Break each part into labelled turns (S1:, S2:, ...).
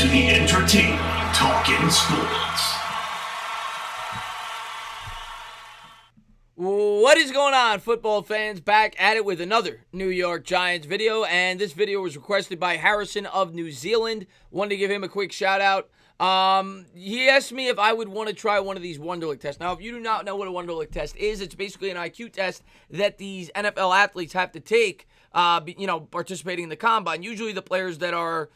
S1: to the entertaining Talking Sports.
S2: What is going on, football fans? Back at it with another New York Giants video, and this video was requested by Harrison of New Zealand. Wanted to give him a quick shout out. He asked me if I would want to try one of these wonderlic tests. Now, if you do not know what a wonderlic test is, it's basically an IQ test that these NFL athletes have to take, participating in the combine. Usually the players that are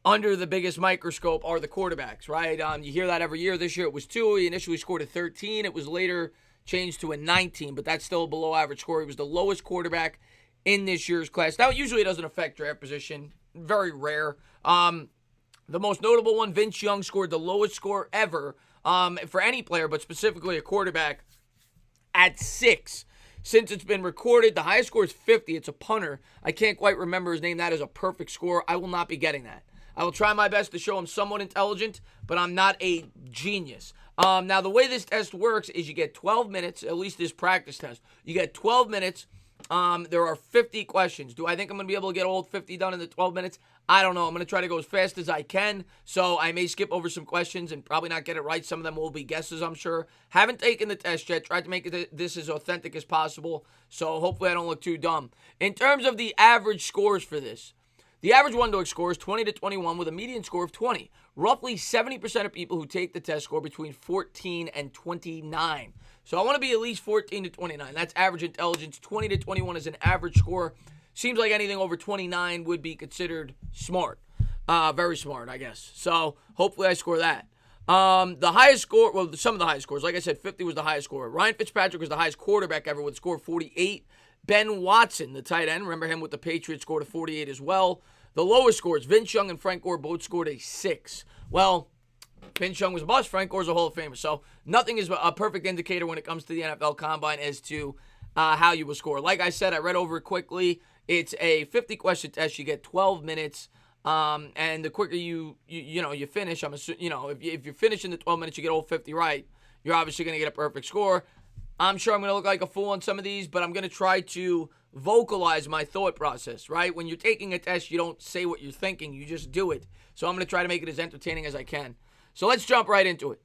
S2: under the biggest microscope are the quarterbacks, right? You hear that every year. This year it was 2. He initially scored a 13. It was later changed to a 19, but that's still a below average score. He was the lowest quarterback in this year's class. Now, it usually doesn't affect draft position. Very rare. The most notable one, Vince Young scored the lowest score ever for any player, but specifically a quarterback, at 6. Since it's been recorded, the highest score is 50. It's a punter. I can't quite remember his name. That is a perfect score. I will not be getting that. I will try my best to show I'm somewhat intelligent, but I'm not a genius. Now, the way this test works is you get 12 minutes, at least this practice test. You get 12 minutes. There are 50 questions. Do I think I'm going to be able to get all 50 done in the 12 minutes? I don't know. I'm going to try to go as fast as I can, so I may skip over some questions and probably not get it right. Some of them will be guesses, I'm sure. Haven't taken the test yet. Tried to make this as authentic as possible, so hopefully I don't look too dumb. In terms of the average scores for this, the average wonderlic score is 20 to 21 with a median score of 20. Roughly 70% of people who take the test score between 14 and 29. So I want to be at least 14 to 29. That's average intelligence. 20 to 21 is an average score. Seems like anything over 29 would be considered smart. Very smart, I guess. So hopefully I score that. The highest score, well, some of the highest scores. Like I said, 50 was the highest score. Ryan Fitzpatrick was the highest quarterback ever with a score of 48. Ben Watson, the tight end, remember him with the Patriots, scored a 48 as well. The lowest scores, Vince Young and Frank Gore both scored a 6. Well, Vince Young was a bust. Frank Gore's a Hall of Famer. So nothing is a perfect indicator when it comes to the NFL Combine as to how you will score. Like I said, I read over it quickly. It's a 50-question test. You get 12 minutes. And the quicker you finish, if you're finishing the 12 minutes, you get all 50 right, you're obviously going to get a perfect score. I'm sure I'm going to look like a fool on some of these, but I'm going to try to vocalize my thought process, right? When you're taking a test, you don't say what you're thinking. You just do it. So I'm going to try to make it as entertaining as I can. So let's jump right into it.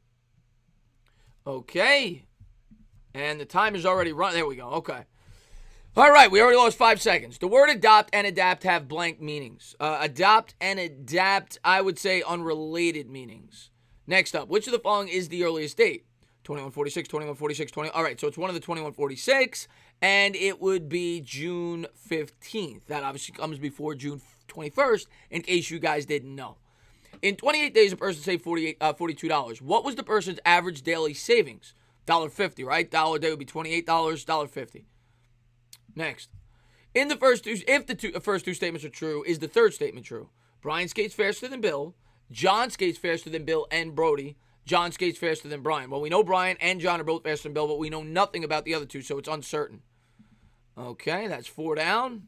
S2: Okay. And the time is already run. There we go. Okay. All right. We already lost 5 seconds. The word adopt and adapt have blank meanings. Adopt and adapt, I would say, unrelated meanings. Next up, which of the following is the earliest date? 2146, 2146, 20. All right, so it's one of the 2146, and it would be June 15th. That obviously comes before June 21st, in case you guys didn't know. In 28 days, a person saved $42. What was the person's average daily savings? $1.50, right? Dollar a day would be $28, $1.50. Next. In the first two, if the first two statements are true, is the third statement true? Brian skates faster than Bill. John skates faster than Bill and Brody. John skates faster than Brian. Well, we know Brian and John are both faster than Bill, but we know nothing about the other two, so it's uncertain. Okay, that's 4 down.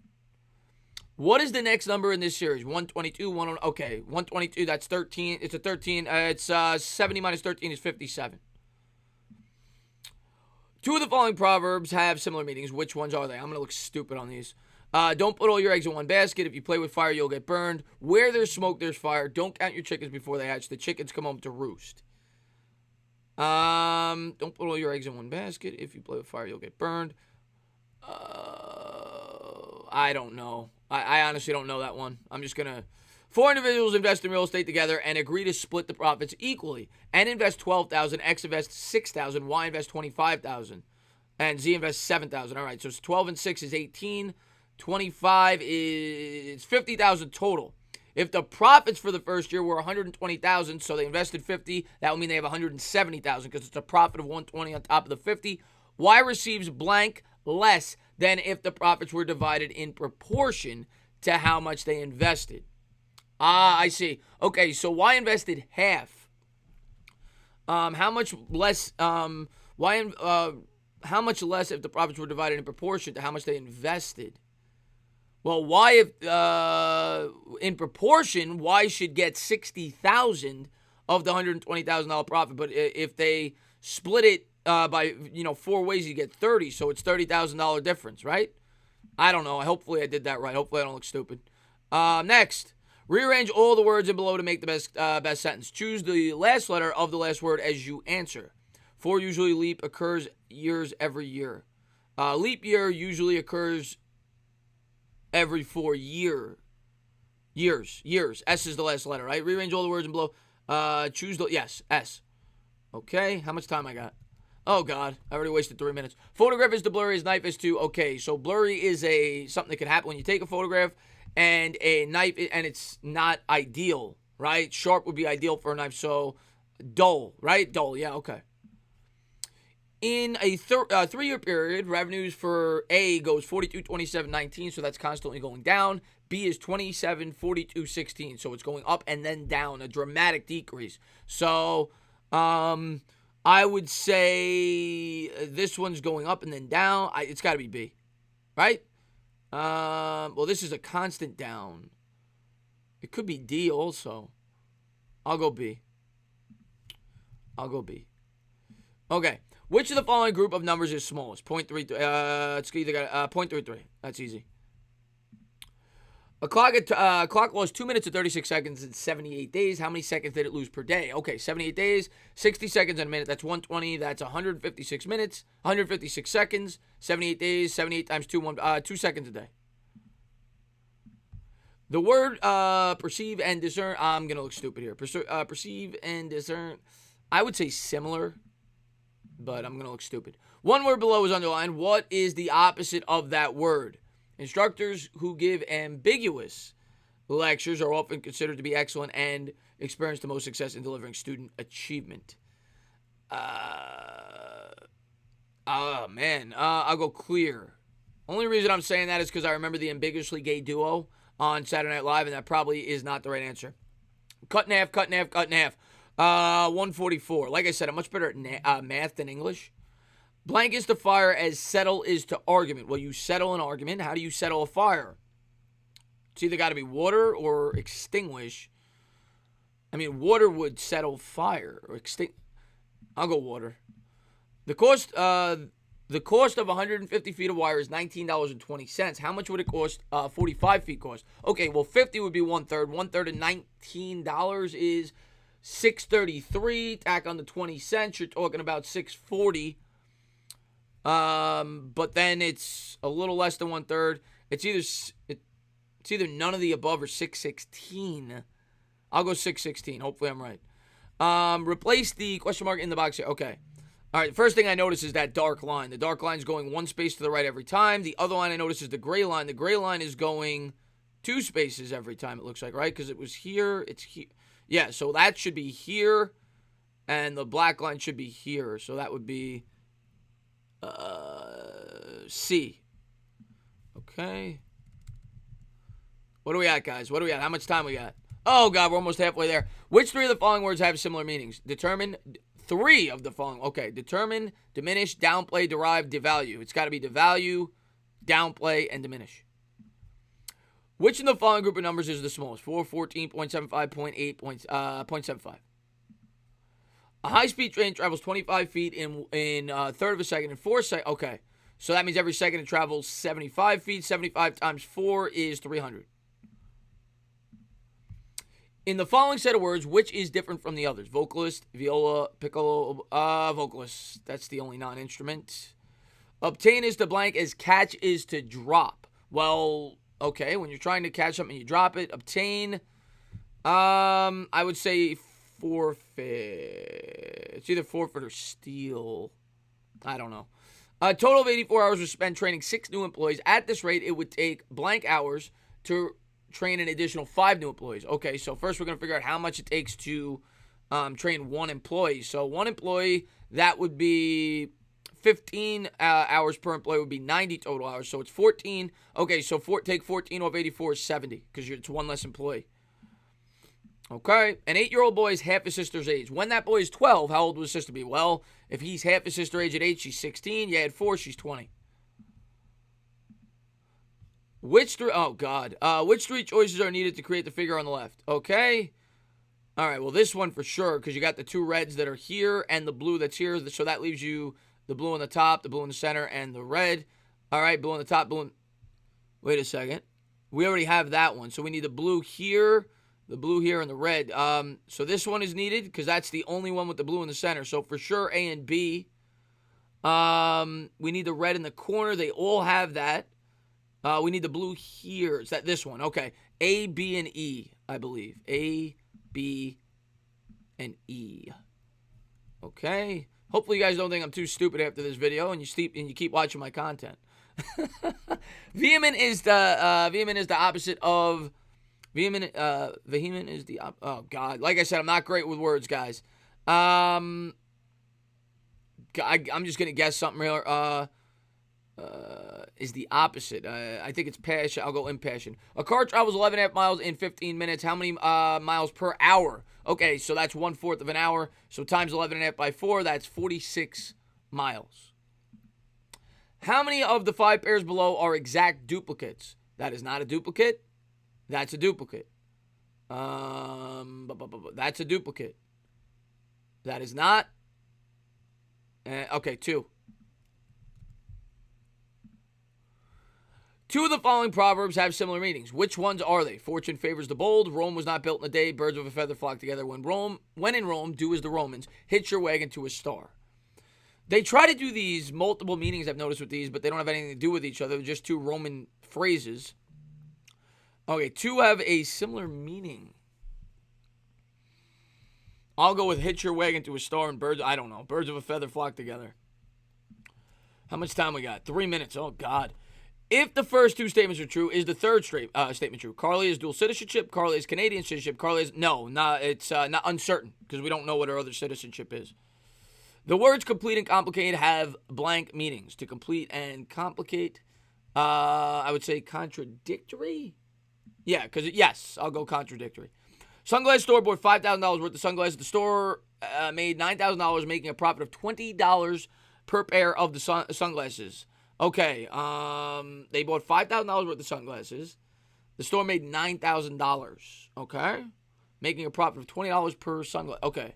S2: What is the next number in this series? 122, okay, 122, that's 13. It's a 13. It's 70 minus 13 is 57. Two of the following proverbs have similar meanings. Which ones are they? I'm going to look stupid on these. Don't put all your eggs in one basket. If you play with fire, you'll get burned. Where there's smoke, there's fire. Don't count your chickens before they hatch. The chickens come home to roost. Don't put all your eggs in one basket. If you play with fire, you'll get burned. I don't know. I honestly don't know that one. I'm just going to... 4 individuals invest in real estate together and agree to split the profits equally. N invest $12,000, X invests $6,000, Y invests $25,000, and Z invests $7,000. All right, so it's 12 and 6 is 18. 25 is $50,000 total. If the profits for the first year were $120,000, so they invested $50, that would mean they have $170,000 because it's a profit of $120 on top of the $50. Y receives blank less than if the profits were divided in proportion to how much they invested. I see. Okay, so Y invested half. How much less? How much less if the profits were divided in proportion to how much they invested? Well, Y in proportion, Y should get $60,000 of the $120,000 profit. But if they split it by 4 ways, you get 30. So it's $30,000 difference, right? I don't know. Hopefully I did that right. Hopefully I don't look stupid. Next. Rearrange all the words in below to make the best sentence. Choose the last letter of the last word as you answer. 4 usually leap occurs years every year. Leap year usually occurs every 4 years. S is the last letter, right? Rearrange all the words in below. Choose the, yes, S. Okay, how much time I got? Oh, God, I already wasted 3 minutes. Photograph is to blurry as knife is to, okay, so blurry is something that can happen when you take a photograph, and a knife, and it's not ideal, right? Sharp would be ideal for a knife, so dull, right? Dull, yeah, okay. In a 3-year period, revenues for A goes 42, 27, 19, so that's constantly going down. B is 27, 42, 16, so it's going up and then down, a dramatic decrease. So, I would say this one's going up and then down. It's got to be B, right? Well, this is a constant down. It could be D also. I'll go B. Okay. Which of the following group of numbers is smallest? 0.33. It's either got 0.33. That's easy. A clock lost 2 minutes and 36 seconds in 78 days. How many seconds did it lose per day? Okay, 78 days, 60 seconds in a minute. That's 120. That's 156 minutes, 156 seconds. 78 days, 78 times 2, 2 seconds a day. The word perceive and discern. I'm going to look stupid here. Perceive and discern. I would say similar, but I'm going to look stupid. One word below is underlined. What is the opposite of that word? Instructors who give ambiguous lectures are often considered to be excellent and experience the most success in delivering student achievement. I'll go clear. Only reason I'm saying that is because I remember the ambiguously gay duo on Saturday Night Live, and that probably is not the right answer. Cut in half. 144. Like I said, I'm much better at math than English. Blank is to fire as settle is to argument. Well, you settle an argument. How do you settle a fire? It's either got to be water or extinguish. I mean, water would settle fire or extinguish. I'll go water. The cost of 150 feet of wire is $19.20. How much would it cost? 45 feet cost. Okay, well, 50 would be 1/3. 1/3 of $19 is $6.33. Tack on the 20 cents. You're talking about $6.40. But then it's a little less than 1/3. It's either none of the above or $6.16. I'll go $6.16. Hopefully I'm right. Replace the question mark in the box here. Okay. All right. First thing I notice is that dark line. The dark line is going 1 space to the right every time. The other line I notice is the gray line. The gray line is going 2 spaces every time. It looks like, right? Because it was here. It's here. Yeah. So that should be here, and the black line should be here. So that would be C. Okay. What do we got, guys? What do we got? How much time we got? Oh, God, we're almost halfway there. Which 3 of the following words have similar meanings? Determine 3 of the following. Okay. Determine, diminish, downplay, derive, devalue. It's got to be devalue, downplay, and diminish. Which of the following group of numbers is the smallest? 4, 14, 0.75, 0.8, 0.75. A high-speed train travels 25 feet in a third of a second in 4 seconds. Okay, so that means every second it travels 75 feet. 75 times 4 is 300. In the following set of words, which is different from the others? Vocalist, viola, piccolo, vocalist. That's the only non-instrument. Obtain is to blank as catch is to drop. Well, okay, when you're trying to catch something, you drop it. Obtain, I would say forfeit. It's either forfeit or steal. I don't know. A total of 84 hours was spent training 6 new employees. At this rate, it would take blank hours to train an additional 5 new employees. Okay, so first we're going to figure out how much it takes to train 1 employee. So 1 employee, that would be 15 hours per employee would be 90 total hours. So it's 14. Okay, so take 14 off 84 is 70 because it's 1 less employee. Okay, an 8-year-old boy is half his sister's age. When that boy is 12, how old would his sister be? Well, if he's half his sister's age at 8, she's 16. You add 4, she's 20. Which 3 choices are needed to create the figure on the left? Okay. All right, well, this one for sure, because you got the 2 reds that are here and the blue that's here. So that leaves you the blue on the top, the blue in the center, and the red. All right, blue on the top, blue in... Wait a second. We already have that one. So we need the blue here, and the red. So this one is needed because that's the only one with the blue in the center. So for sure, A and B. We need the red in the corner. They all have that. We need the blue here. Is that this one? Okay. A, B, and E, I believe. A, B, and E. Okay. Hopefully you guys don't think I'm too stupid after this video and you keep watching my content. Vehement is the opposite of vehement is the oh god. Like I said, I'm not great with words, guys. I'm just gonna guess something here. Is the opposite. I think it's passion. I'll go impassioned. A car travels 11.5 miles in 15 minutes. How many miles per hour? Okay, so that's 1/4 of an hour. So times 11.5 by 4, that's 46 miles. How many of the 5 pairs below are exact duplicates? That is not a duplicate. That's a duplicate. That's a duplicate. That is not. Okay, 2. 2 of the following proverbs have similar meanings. Which ones are they? Fortune favors the bold. Rome was not built in a day. Birds of a feather flock together. When in Rome, do as the Romans. Hitch your wagon to a star. They try to do these multiple meanings, I've noticed with these, but they don't have anything to do with each other. They're just 2 Roman phrases. Okay, 2 have a similar meaning. I'll go with hitch your wagon to a star and birds. I don't know. Birds of a feather flock together. How much time we got? 3 minutes. Oh, God. If the first 2 statements are true, is the third statement true? Carly is dual citizenship. Carly is Canadian citizenship. Carly is it's not uncertain because we don't know what her other citizenship is. The words complete and complicate have blank meanings. To complete and complicate, I would say contradictory. Yeah, because yes, I'll go contradictory. Sunglass store bought $5,000 worth of sunglasses. The store made $9,000, making a profit of $20 per pair of the sunglasses. Okay, they bought $5,000 worth of sunglasses. The store made $9,000, okay? Making a profit of $20 per sunglass. Okay.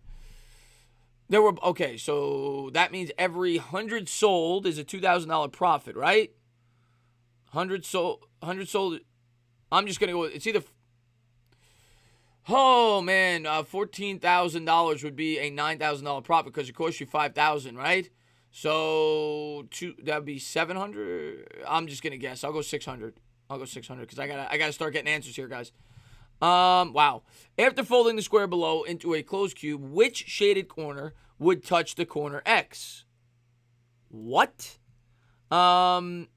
S2: So that means every 100 sold is a $2,000 profit, right? 100 sold. I'm just going to go with, it's either, oh man, $14,000 would be a $9,000 profit because it costs you $5,000, right? So that would be 700. I'm just gonna guess. I'll go 600. Because I gotta start getting answers here, guys. Wow. After folding the square below into a closed cube, which shaded corner would touch the corner X? What? I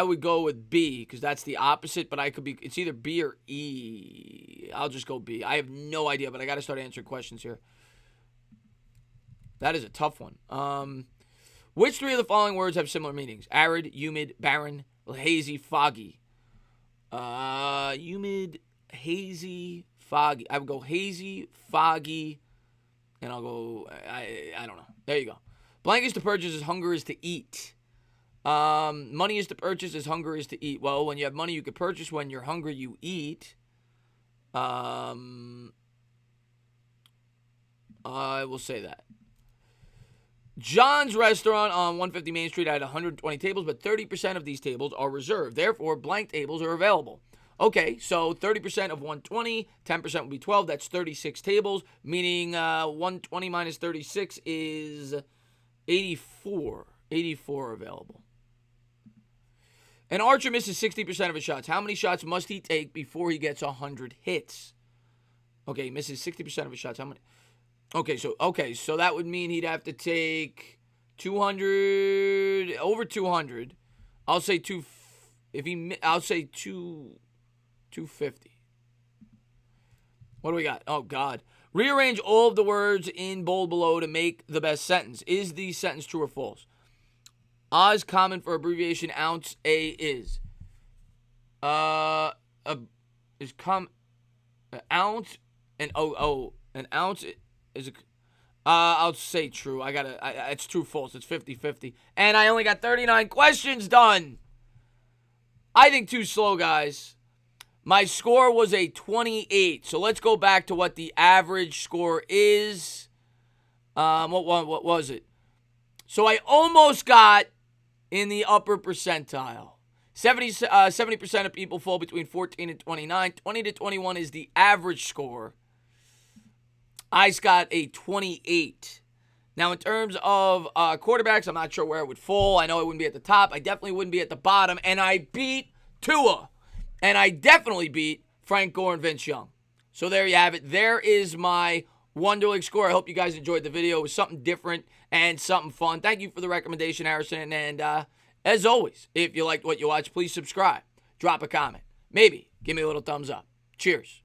S2: would go with B because that's the opposite, but it's either B or E. I'll just go B. I have no idea, but I gotta start answering questions here. That is a tough one. Which 3 of the following words have similar meanings? Arid, humid, barren, hazy, foggy. Humid, hazy, foggy. I would go hazy, foggy, and I'll go, I don't know. There you go. Blank is to purchase as hunger is to eat. Money is to purchase as hunger is to eat. Well, when you have money, you can purchase. When you're hungry, you eat. I will say that. John's restaurant on 150 Main Street had 120 tables, but 30% of these tables are reserved. Therefore, blank tables are available. Okay, so 30% of 120, 10% would be 12. That's 36 tables, meaning 120 minus 36 is 84. 84 available. An archer misses 60% of his shots. How many shots must he take before he gets 100 hits? Okay, he misses 60% of his shots. How many? Okay, so that would mean he'd have to take 200, over 200. I'll say 250. What do we got? Oh, God. Rearrange all of the words in bold below to make the best sentence. Is the sentence true or false? A is common for abbreviation. Ounce. A is. Ounce and an ounce is a. I'll say true. It's true, false. It's 50-50. And I only got 39 questions done. I think too slow, guys. My score was a 28. So let's go back to what the average score is. What was it? So I almost got in the upper percentile. 70% of people fall between 14 and 29. 20 to 21 is the average score. Ice got a 28. Now, in terms of quarterbacks, I'm not sure where it would fall. I know it wouldn't be at the top. I definitely wouldn't be at the bottom. And I beat Tua. And I definitely beat Frank Gore and Vince Young. So there you have it. There is my wonderlic score. I hope you guys enjoyed the video. It was something different and something fun. Thank you for the recommendation, Harrison. And as always, if you liked what you watched, please subscribe. Drop a comment. Maybe give me a little thumbs up. Cheers.